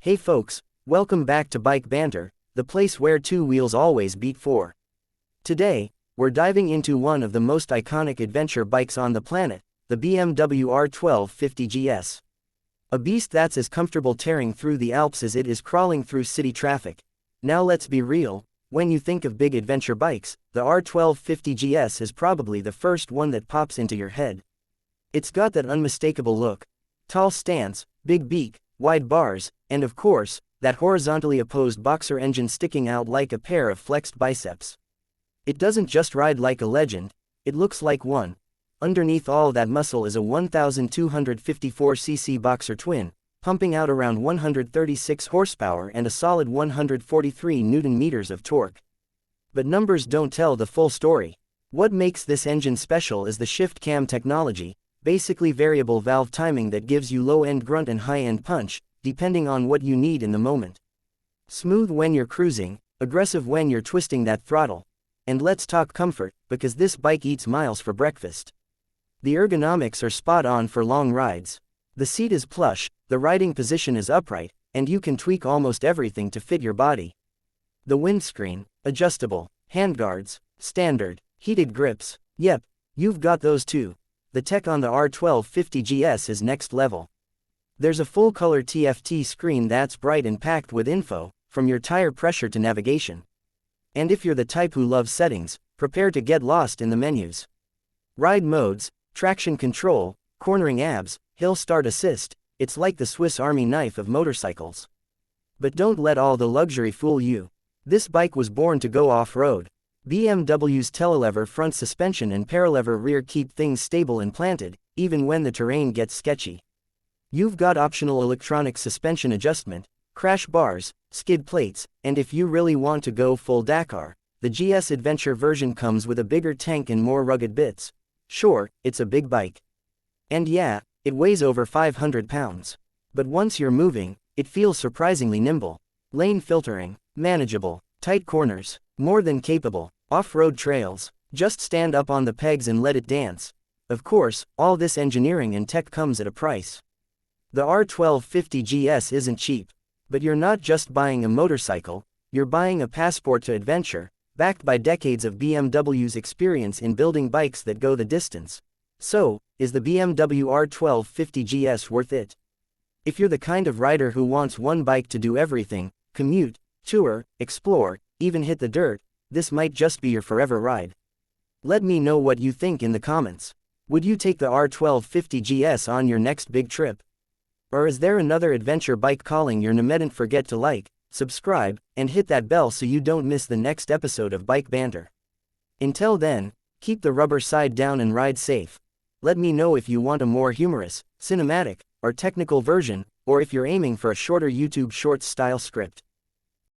Hey folks, welcome back to Bike Banter, the place where two wheels always beat four. Today, we're diving into one of the most iconic adventure bikes on the planet, the BMW R1250 GS. A beast that's as comfortable tearing through the Alps as it is crawling through city traffic. Now let's be real, when you think of big adventure bikes, the R1250 GS is probably the first one that pops into your head. It's got that unmistakable look. Tall stance, big beak, wide bars, and of course, that horizontally opposed boxer engine sticking out like a pair of flexed biceps. It doesn't just ride like a legend, it looks like one. Underneath all that muscle is a 1254cc boxer twin, pumping out around 136 horsepower and a solid 143 Nm of torque. But numbers don't tell the full story. What makes this engine special is the ShiftCam technology, basically variable valve timing that gives you low-end grunt and high-end punch, depending on what you need in the moment. Smooth when you're cruising, aggressive when you're twisting that throttle. And let's talk comfort, because this bike eats miles for breakfast. The ergonomics are spot on for long rides. The seat is plush, the riding position is upright, and you can tweak almost everything to fit your body. The windscreen, adjustable, handguards, standard, heated grips, yep, you've got those too. The tech on the R1250 GS is next level. There's a full-color TFT screen that's bright and packed with info, from your tire pressure to navigation. And if you're the type who loves settings, prepare to get lost in the menus. Ride modes, traction control, cornering ABS, hill start assist, it's like the Swiss Army knife of motorcycles. But don't let all the luxury fool you. This bike was born to go off-road. BMW's telelever front suspension and paralever rear keep things stable and planted, even when the terrain gets sketchy. You've got optional electronic suspension adjustment, crash bars, skid plates, and if you really want to go full Dakar, the GS Adventure version comes with a bigger tank and more rugged bits. Sure, it's a big bike. And yeah, it weighs over 500 pounds. But once you're moving, it feels surprisingly nimble. Lane filtering, manageable, tight corners, more than capable, off-road trails, just stand up on the pegs and let it dance. Of course, all this engineering and tech comes at a price. The R1250 GS isn't cheap. But you're not just buying a motorcycle, you're buying a passport to adventure, backed by decades of BMW's experience in building bikes that go the distance. So, is the BMW R1250 GS worth it? If you're the kind of rider who wants one bike to do everything, commute, tour, explore, even hit the dirt, this might just be your forever ride. Let me know what you think in the comments. Would you take the R1250 GS on your next big trip? Or is there another adventure bike calling your name? Don't forget to like, subscribe, and hit that bell so you don't miss the next episode of Bike Banter. Until then, keep the rubber side down and ride safe. Let me know if you want a more humorous, cinematic, or technical version, or if you're aiming for a shorter YouTube Shorts style script.